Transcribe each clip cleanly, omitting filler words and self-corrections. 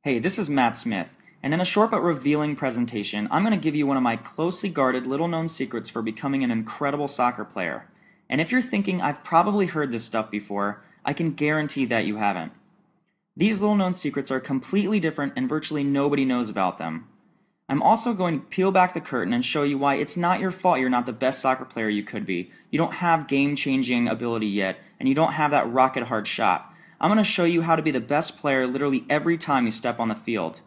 Hey, this is Matt Smith, and in a short but revealing presentation, I'm going to give you one of my closely guarded, little-known secrets for becoming an incredible soccer player. And if you're thinking I've probably heard this stuff before, I can guarantee that you haven't. These little-known secrets are completely different and virtually nobody knows about them. I'm also going to peel back the curtain and show you why it's not your fault you're not the best soccer player you could be. You don't have game-changing ability yet, and you don't have that rocket-hard shot. I'm going to show you how to be the best player literally every time you step on the field.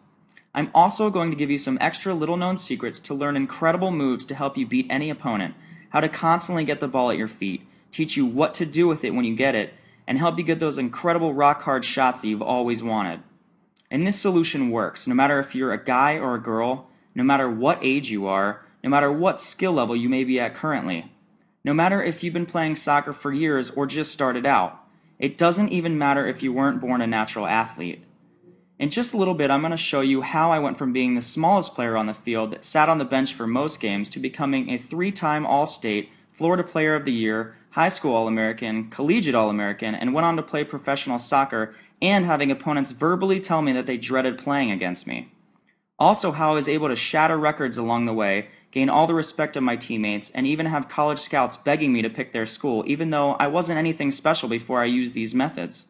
I'm also going to give you some extra little-known secrets to learn incredible moves to help you beat any opponent, how to constantly get the ball at your feet, teach you what to do with it when you get it, and help you get those incredible rock-hard shots that you've always wanted. And this solution works no matter if you're a guy or a girl, no matter what age you are, no matter what skill level you may be at currently, no matter if you've been playing soccer for years or just started out. It doesn't even matter if you weren't born a natural athlete. In just a little bit, I'm going to show you how I went from being the smallest player on the field that sat on the bench for most games to becoming a 3-time All-State, Florida Player of the Year, high school All-American, collegiate All-American, and went on to play professional soccer and having opponents verbally tell me that they dreaded playing against me. Also, how I was able to shatter records along the way, gain all the respect of my teammates, and even have college scouts begging me to pick their school, even though I wasn't anything special before I used these methods.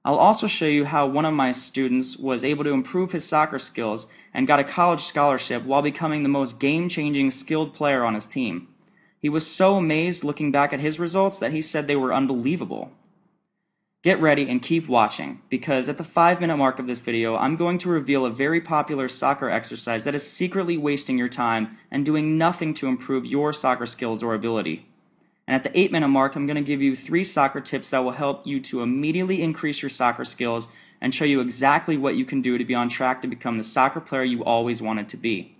I'll also show you how one of my students was able to improve his soccer skills and got a college scholarship while becoming the most game-changing skilled player on his team. He was so amazed looking back at his results that he said they were unbelievable. Get ready and keep watching, because at the 5-minute mark of this video, I'm going to reveal a very popular soccer exercise that is secretly wasting your time and doing nothing to improve your soccer skills or ability. And at the 8-minute mark, I'm going to give you 3 soccer tips that will help you to immediately increase your soccer skills and show you exactly what you can do to be on track to become the soccer player you always wanted to be.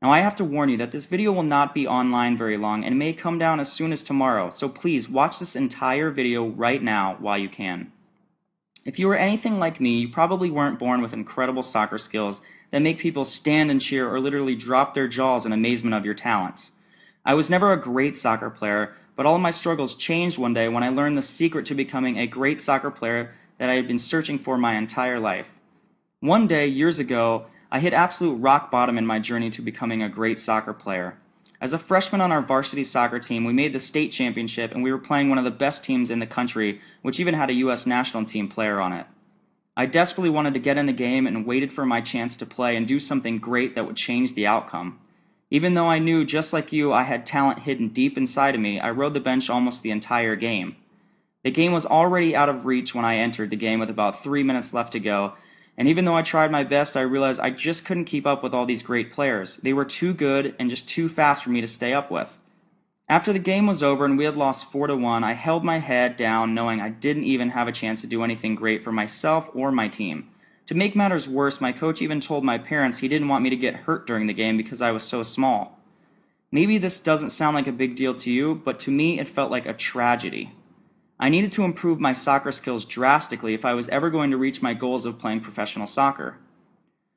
Now, I have to warn you that this video will not be online very long and may come down as soon as tomorrow, so please watch this entire video right now while you can. If you were anything like me, you probably weren't born with incredible soccer skills that make people stand and cheer or literally drop their jaws in amazement of your talents. I was never a great soccer player, but all of my struggles changed one day when I learned the secret to becoming a great soccer player that I had been searching for my entire life. One day, years ago, I hit absolute rock bottom in my journey to becoming a great soccer player. As a freshman on our varsity soccer team, we made the state championship and we were playing one of the best teams in the country, which even had a U.S. national team player on it. I desperately wanted to get in the game and waited for my chance to play and do something great that would change the outcome. Even though I knew, just like you, I had talent hidden deep inside of me, I rode the bench almost the entire game. The game was already out of reach when I entered the game with about 3 minutes left to go, and even though I tried my best, I realized I just couldn't keep up with all these great players. They were too good and just too fast for me to stay up with. After the game was over and we had lost 4-1, I held my head down knowing I didn't even have a chance to do anything great for myself or my team. To make matters worse, my coach even told my parents he didn't want me to get hurt during the game because I was so small. Maybe this doesn't sound like a big deal to you, but to me it felt like a tragedy. I needed to improve my soccer skills drastically if I was ever going to reach my goals of playing professional soccer.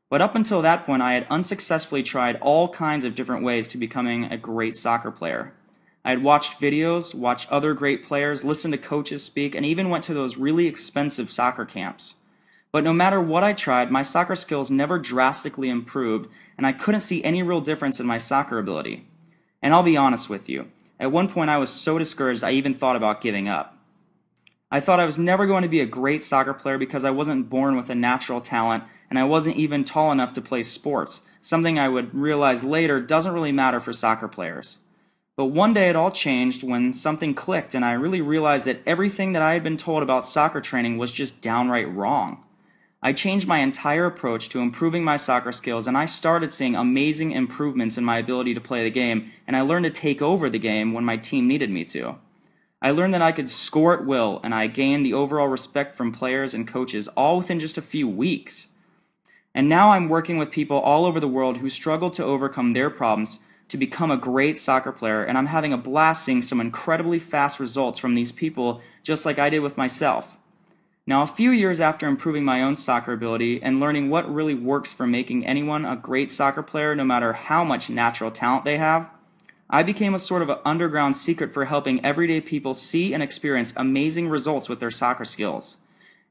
But up until that point, I had unsuccessfully tried all kinds of different ways to becoming a great soccer player. I had watched videos, watched other great players, listened to coaches speak, and even went to those really expensive soccer camps. But no matter what I tried, my soccer skills never drastically improved, and I couldn't see any real difference in my soccer ability. And I'll be honest with you, at one point I was so discouraged I even thought about giving up. I thought I was never going to be a great soccer player because I wasn't born with a natural talent and I wasn't even tall enough to play sports, something I would realize later doesn't really matter for soccer players. But one day it all changed when something clicked and I really realized that everything that I had been told about soccer training was just downright wrong. I changed my entire approach to improving my soccer skills and I started seeing amazing improvements in my ability to play the game, and I learned to take over the game when my team needed me to. I learned that I could score at will, and I gained the overall respect from players and coaches all within just a few weeks. And now I'm working with people all over the world who struggle to overcome their problems to become a great soccer player, and I'm having a blast seeing some incredibly fast results from these people, just like I did with myself. Now, a few years after improving my own soccer ability and learning what really works for making anyone a great soccer player no matter how much natural talent they have, I became a sort of an underground secret for helping everyday people see and experience amazing results with their soccer skills.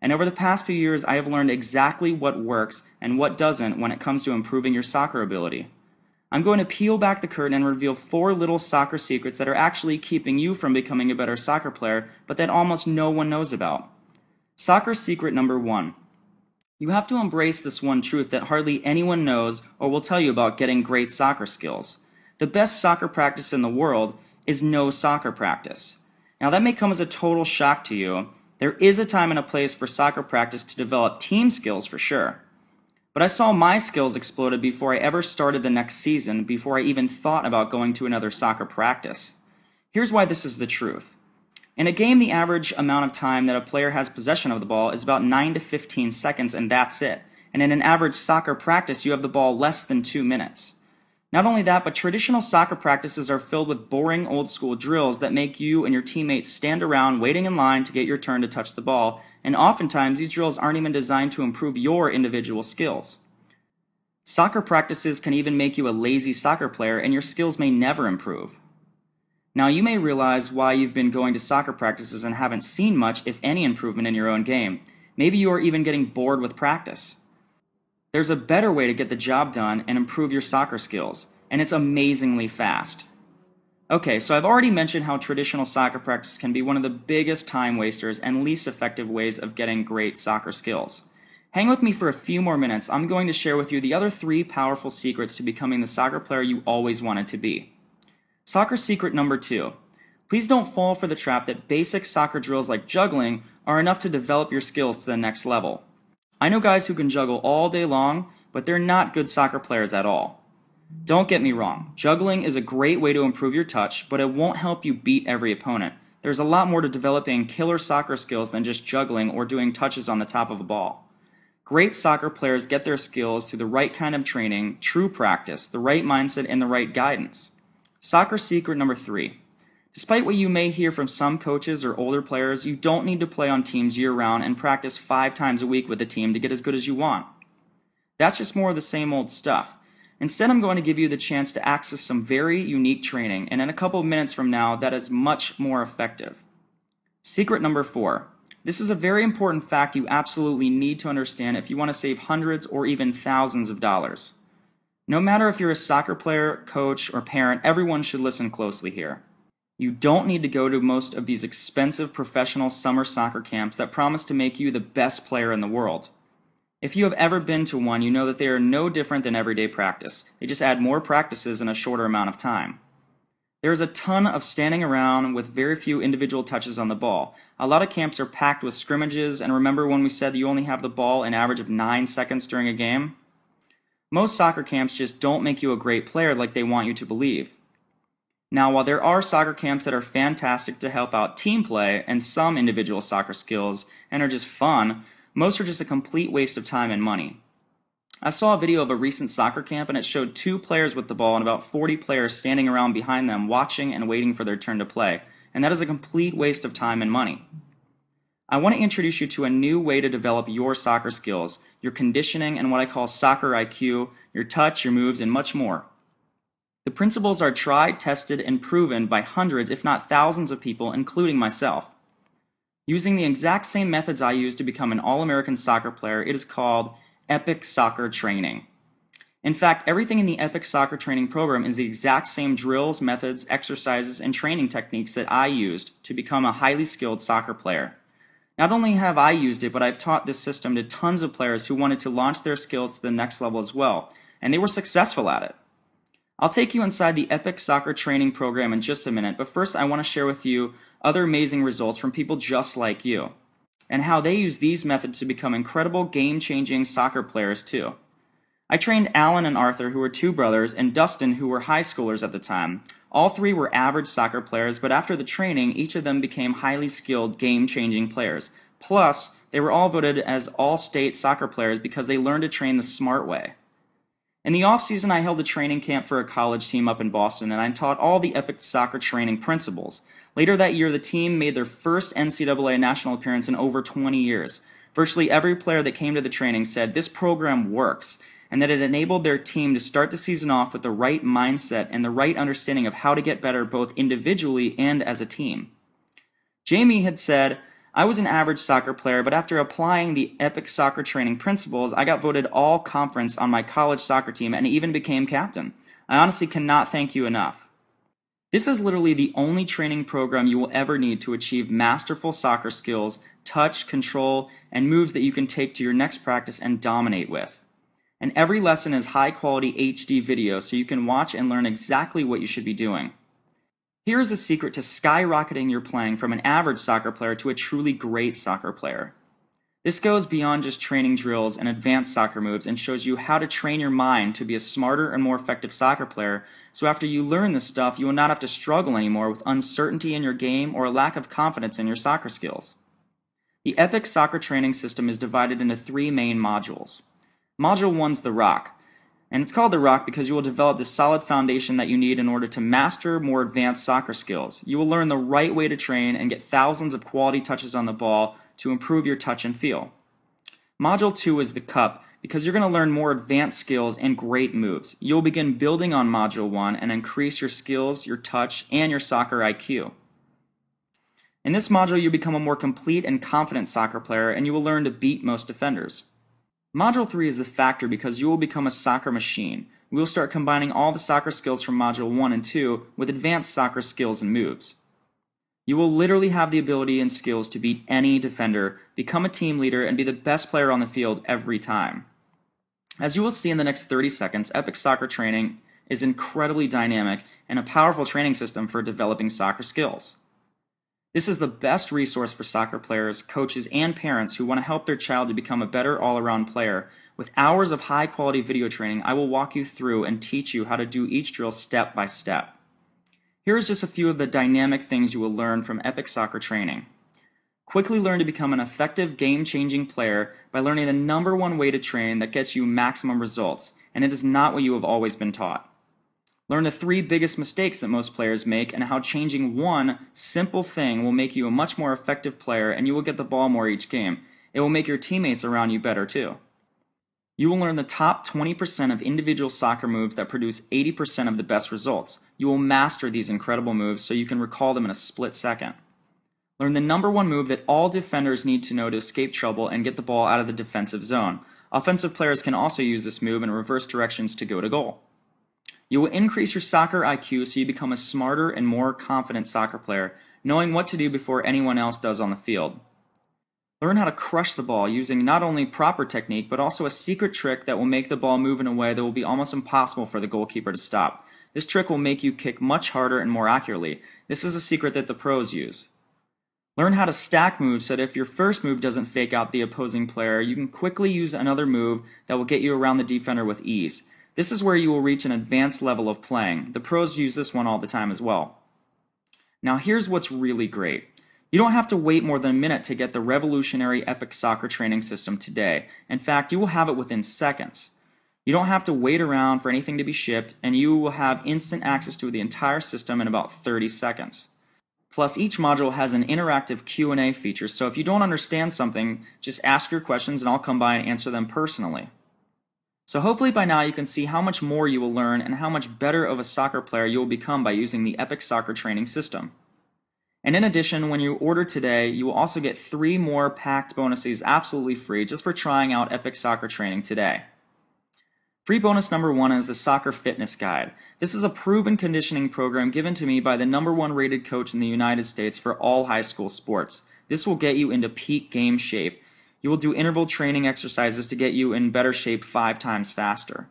And over the past few years, I have learned exactly what works and what doesn't when it comes to improving your soccer ability. I'm going to peel back the curtain and reveal 4 little soccer secrets that are actually keeping you from becoming a better soccer player, but that almost no one knows about. Soccer secret number 1. You have to embrace this one truth that hardly anyone knows or will tell you about getting great soccer skills. The best soccer practice in the world is no soccer practice. Now that may come as a total shock to you. There is a time and a place for soccer practice to develop team skills for sure. But I saw my skills exploded before I ever started the next season, before I even thought about going to another soccer practice. Here's why this is the truth. In a game, the average amount of time that a player has possession of the ball is about 9 to 15 seconds, and that's it. And in an average soccer practice, you have the ball less than 2 minutes. Not only that, but traditional soccer practices are filled with boring old-school drills that make you and your teammates stand around waiting in line to get your turn to touch the ball, and oftentimes these drills aren't even designed to improve your individual skills. Soccer practices can even make you a lazy soccer player, and your skills may never improve. Now, you may realize why you've been going to soccer practices and haven't seen much, if any, improvement in your own game. Maybe you are even getting bored with practice. There's a better way to get the job done and improve your soccer skills, and it's amazingly fast. Okay, so I've already mentioned how traditional soccer practice can be one of the biggest time wasters and least effective ways of getting great soccer skills. Hang with me for a few more minutes. I'm going to share with you the other 3 powerful secrets to becoming the soccer player you always wanted to be. Soccer secret number 2. Please don't fall for the trap that basic soccer drills like juggling are enough to develop your skills to the next level. I know guys who can juggle all day long, but they're not good soccer players at all. Don't get me wrong, juggling is a great way to improve your touch, but it won't help you beat every opponent. There's a lot more to developing killer soccer skills than just juggling or doing touches on the top of a ball. Great soccer players get their skills through the right kind of training, true practice, the right mindset, and the right guidance. Soccer secret number 3. Despite what you may hear from some coaches or older players, you don't need to play on teams year-round and practice 5 times a week with a team to get as good as you want. That's just more of the same old stuff. Instead, I'm going to give you the chance to access some very unique training, and in a couple of minutes from now, that is much more effective. Secret number 4. This is a very important fact you absolutely need to understand if you want to save hundreds or even thousands of dollars. No matter if you're a soccer player, coach, or parent, everyone should listen closely here. You don't need to go to most of these expensive professional summer soccer camps that promise to make you the best player in the world. If you have ever been to one, you know that they are no different than everyday practice. They just add more practices in a shorter amount of time. There is a ton of standing around with very few individual touches on the ball. A lot of camps are packed with scrimmages, and remember when we said you only have the ball an average of 9 seconds during a game? Most soccer camps just don't make you a great player like they want you to believe. Now, while there are soccer camps that are fantastic to help out team play and some individual soccer skills and are just fun, most are just a complete waste of time and money. I saw a video of a recent soccer camp and it showed 2 players with the ball and about 40 players standing around behind them watching and waiting for their turn to play, and that is a complete waste of time and money. I want to introduce you to a new way to develop your soccer skills, your conditioning, and what I call soccer IQ, your touch, your moves, and much more. The principles are tried, tested, and proven by hundreds, if not thousands of people, including myself. Using the exact same methods I used to become an All-American soccer player, it is called Epic Soccer Training. In fact, everything in the Epic Soccer Training program is the exact same drills, methods, exercises, and training techniques that I used to become a highly skilled soccer player. Not only have I used it, but I've taught this system to tons of players who wanted to launch their skills to the next level as well, and they were successful at it. I'll take you inside the Epic Soccer Training program in just a minute, but first I want to share with you other amazing results from people just like you, and how they use these methods to become incredible game-changing soccer players too. I trained Alan and Arthur, who were 2 brothers, and Dustin, who were high schoolers at the time. All 3 were average soccer players, but after the training, each of them became highly skilled game-changing players. Plus, they were all voted as all-state soccer players because they learned to train the smart way. In the off-season, I held a training camp for a college team up in Boston, and I taught all the Epic Soccer Training principles. Later that year, the team made their first NCAA national appearance in over 20 years. Virtually every player that came to the training said this program works, and that it enabled their team to start the season off with the right mindset and the right understanding of how to get better both individually and as a team. Jamie had said, I was an average soccer player, but after applying the Epic Soccer Training principles, I got voted all conference on my college soccer team and even became captain. I honestly cannot thank you enough. This is literally the only training program you will ever need to achieve masterful soccer skills, touch, control, and moves that you can take to your next practice and dominate with. And every lesson is high quality HD video so you can watch and learn exactly what you should be doing. Here's the secret to skyrocketing your playing from an average soccer player to a truly great soccer player. This goes beyond just training drills and advanced soccer moves and shows you how to train your mind to be a smarter and more effective soccer player, so after you learn this stuff, you will not have to struggle anymore with uncertainty in your game or a lack of confidence in your soccer skills. The Epic Soccer Training System is divided into 3 main modules. Module 1's the Rock, and it's called the Rock because you will develop the solid foundation that you need in order to master more advanced soccer skills. You will learn the right way to train and get thousands of quality touches on the ball to improve your touch and feel. Module 2 is the Cup because you're going to learn more advanced skills and great moves. You'll begin building on Module 1 and increase your skills, your touch, and your soccer IQ. In this module, you become a more complete and confident soccer player, and you will learn to beat most defenders. Module 3 is the Factor because you will become a soccer machine. We will start combining all the soccer skills from Module 1 and 2 with advanced soccer skills and moves. You will literally have the ability and skills to beat any defender, become a team leader, and be the best player on the field every time. As you will see in the next 30 seconds, Epic Soccer Training is incredibly dynamic and a powerful training system for developing soccer skills. This is the best resource for soccer players, coaches, and parents who want to help their child to become a better all-around player. With hours of high-quality video training, I will walk you through and teach you how to do each drill step by step. Here is just a few of the dynamic things you will learn from Epic Soccer Training. Quickly learn to become an effective, game-changing player by learning the #1 way to train that gets you maximum results, and it is not what you have always been taught. Learn the 3 biggest mistakes that most players make and how changing one simple thing will make you a much more effective player, and you will get the ball more each game. It will make your teammates around you better too. You will learn the top 20% of individual soccer moves that produce 80% of the best results. You will master these incredible moves so you can recall them in a split second. Learn the #1 move that all defenders need to know to escape trouble and get the ball out of the defensive zone. Offensive players can also use this move in reverse directions to go to goal. You will increase your soccer IQ so you become a smarter and more confident soccer player, knowing what to do before anyone else does on the field. Learn how to crush the ball using not only proper technique, but also a secret trick that will make the ball move in a way that will be almost impossible for the goalkeeper to stop. This trick will make you kick much harder and more accurately. This is a secret that the pros use. Learn how to stack moves so that if your first move doesn't fake out the opposing player, you can quickly use another move that will get you around the defender with ease. This is where you will reach an advanced level of playing. The pros use this one all the time as well. Now here's what's really great. You don't have to wait more than a minute to get the revolutionary Epic Soccer Training System today. In fact, you will have it within seconds. You don't have to wait around for anything to be shipped, and you will have instant access to the entire system in about 30 seconds. Plus, each module has an interactive Q&A feature, so if you don't understand something, just ask your questions and I'll come by and answer them personally. So hopefully by now you can see how much more you will learn and how much better of a soccer player you will become by using the Epic Soccer Training System. And in addition, when you order today, you will also get 3 more packed bonuses absolutely free just for trying out Epic Soccer Training today. Free bonus #1 is the Soccer Fitness Guide. This is a proven conditioning program given to me by the #1 rated coach in the United States for all high school sports. This will get you into peak game shape. You will do interval training exercises to get you in better shape 5 times faster.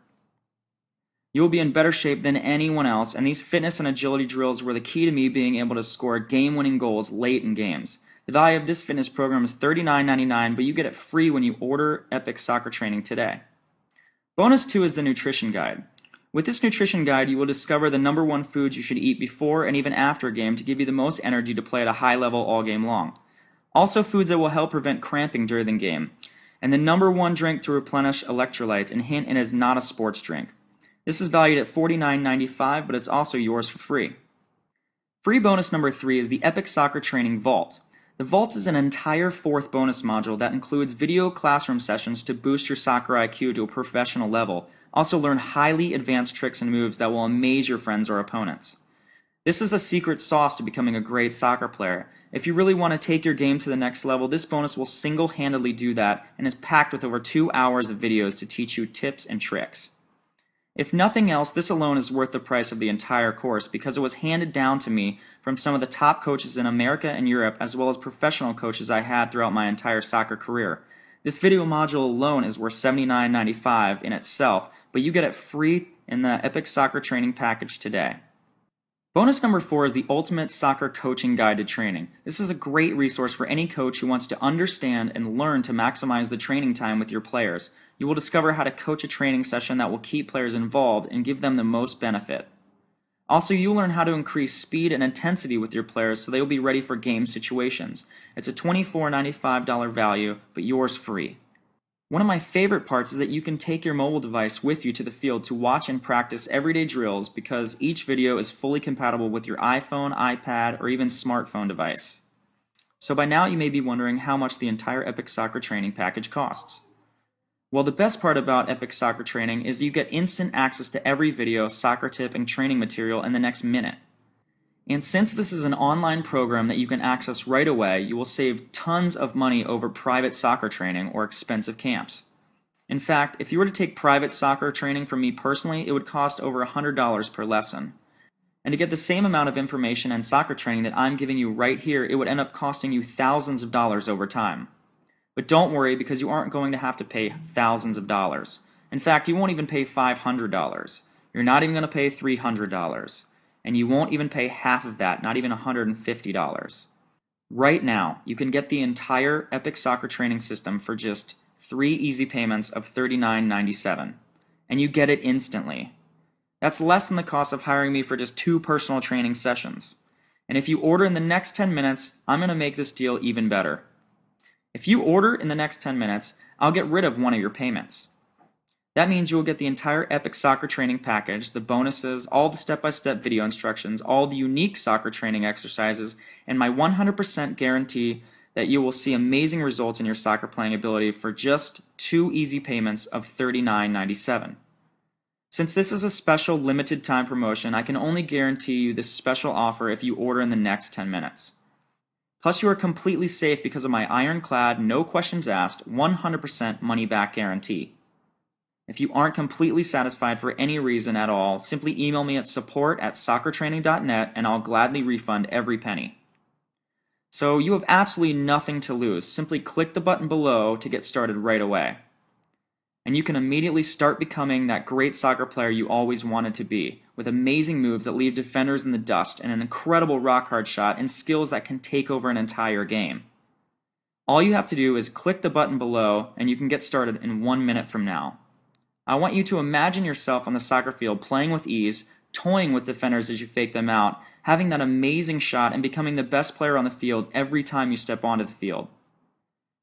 You will be in better shape than anyone else, and these fitness and agility drills were the key to me being able to score game-winning goals late in games. The value of this fitness program is $39.99, but you get it free when you order Epic Soccer Training today. Bonus 2 is the Nutrition Guide. With this nutrition guide, you will discover the #1 foods you should eat before and even after a game to give you the most energy to play at a high level all game long. Also foods that will help prevent cramping during the game. And the #1 drink to replenish electrolytes, and hint, it is not a sports drink. This is valued at $49.95, but it's also yours for free. Free bonus #3 is the Epic Soccer Training Vault. The Vault is an entire 4th bonus module that includes video classroom sessions to boost your soccer IQ to a professional level. Also learn highly advanced tricks and moves that will amaze your friends or opponents. This is the secret sauce to becoming a great soccer player. If you really want to take your game to the next level, this bonus will single-handedly do that and is packed with over 2 hours of videos to teach you tips and tricks. If nothing else, this alone is worth the price of the entire course because it was handed down to me from some of the top coaches in America and Europe, as well as professional coaches I had throughout my entire soccer career. This video module alone is worth $79.95 in itself, but you get it free in the Epic Soccer Training Package today. Bonus number 4 is the Ultimate Soccer Coaching Guide to Training. This is a great resource for any coach who wants to understand and learn to maximize the training time with your players. You will discover how to coach a training session that will keep players involved and give them the most benefit. Also, you'll learn how to increase speed and intensity with your players so they will be ready for game situations. It's a $24.95 value, but yours free. One of my favorite parts is that you can take your mobile device with you to the field to watch and practice everyday drills because each video is fully compatible with your iPhone, iPad, or even smartphone device. So by now you may be wondering how much the entire Epic Soccer Training Package costs. Well, the best part about Epic Soccer Training is you get instant access to every video, soccer tip, and training material in the next minute. And since this is an online program that you can access right away, you will save tons of money over private soccer training or expensive camps. In fact, if you were to take private soccer training from me personally, it would cost over $100 per lesson. And to get the same amount of information and soccer training that I'm giving you right here, it would end up costing you thousands of dollars over time. But don't worry, because you aren't going to have to pay thousands of dollars. In fact, you won't even pay $500. You're not even going to pay $300. And you won't even pay half of that, not even $150. Right now, you can get the entire Epic Soccer Training System for just 3 easy payments of $39.97. And you get it instantly. That's less than the cost of hiring me for just 2 personal training sessions. And if you order in the next 10 minutes, I'm going to make this deal even better. If you order in the next 10 minutes, I'll get rid of one of your payments. That means you will get the entire Epic Soccer Training Package, the bonuses, all the step-by-step video instructions, all the unique soccer training exercises, and my 100% guarantee that you will see amazing results in your soccer playing ability for just 2 easy payments of $39.97. Since this is a special limited time promotion, I can only guarantee you this special offer if you order in the next 10 minutes. Plus, you are completely safe because of my ironclad, no questions asked, 100% money-back guarantee. If you aren't completely satisfied for any reason at all, simply email me at support@soccertraining.net and I'll gladly refund every penny. So you have absolutely nothing to lose. Simply click the button below to get started right away. And you can immediately start becoming that great soccer player you always wanted to be, with amazing moves that leave defenders in the dust and an incredible rock-hard shot and skills that can take over an entire game. All you have to do is click the button below and you can get started in 1 minute from now. I want you to imagine yourself on the soccer field playing with ease, toying with defenders as you fake them out, having that amazing shot, and becoming the best player on the field every time you step onto the field.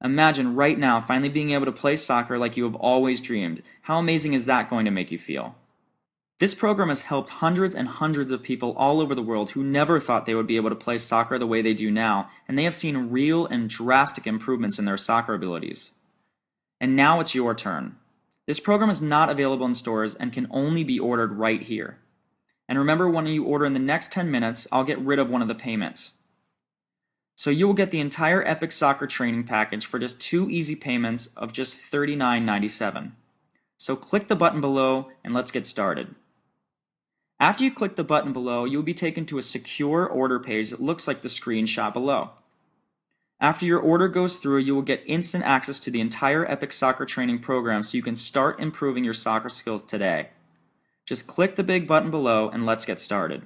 Imagine right now finally being able to play soccer like you have always dreamed. How amazing is that going to make you feel? This program has helped hundreds and hundreds of people all over the world who never thought they would be able to play soccer the way they do now, and they have seen real and drastic improvements in their soccer abilities. And now it's your turn. This program is not available in stores and can only be ordered right here. And remember, when you order in the next 10 minutes, I'll get rid of one of the payments. So you will get the entire Epic Soccer Training Package for just 2 easy payments of just $39.97. So click the button below and let's get started. After you click the button below, you'll be taken to a secure order page that looks like the screenshot below. After your order goes through, you will get instant access to the entire Epic Soccer Training program so you can start improving your soccer skills today. Just click the big button below and let's get started.